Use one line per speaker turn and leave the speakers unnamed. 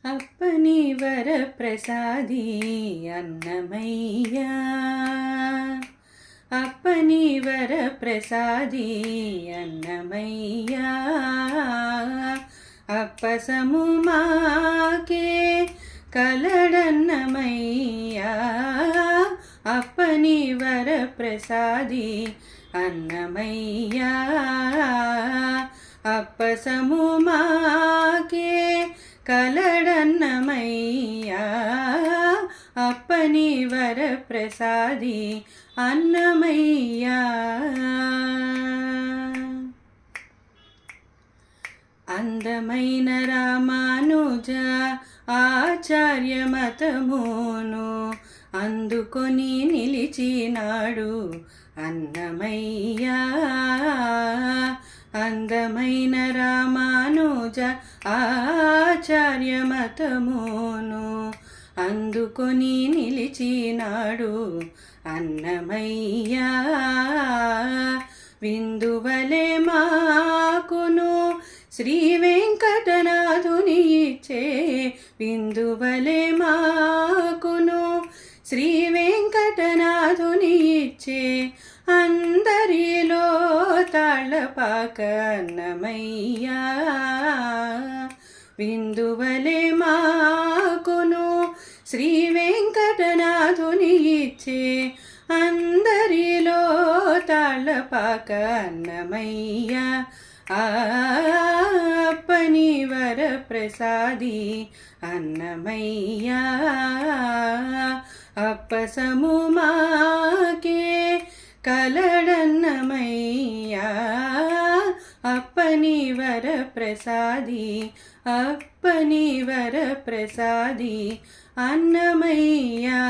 అప్పని వరప్రసాది అన్నమయ్యా, అప్పని వరప్రసాది అన్నమయ్యా. అప్పసము మాకే కలడన్నమయ్యా, అప్పని వరప్రసాది అన్నమయ్యా. అప్పసము మాకే కలడన్నమయ్యా, అప్పని వరప్రసాది అన్నమయ్యా. అందమైన రామానుజ ఆచార్య మతమును అందుకొని నిలిచినాడు అన్నమయ్యా. అందమైన రామానుజ ఆచార్య మతమును అందుకొని నిలిచినాడు అన్నమయ్యా. విందువలే మాకును శ్రీ వెంకటనాథుని ఇచ్చే, విందువలే మాకును శ్రీ వెంకటనాథుని ఇచ్చే, అందరిలో తాళపాక అన్నమయ్యా. విందువలే మాకును శ్రీ వెంకటనాథుని ఇచ్చే, అందరిలో తాళపాక అన్నమయ్యా. అప్పని వరప్రసాది అన్నమయ్యా. అప్పసము మాకే కలడన్నమయ్యా, అప్పని వరప్రసాది, అప్పని వరప్రసాది అన్నమయ్యా.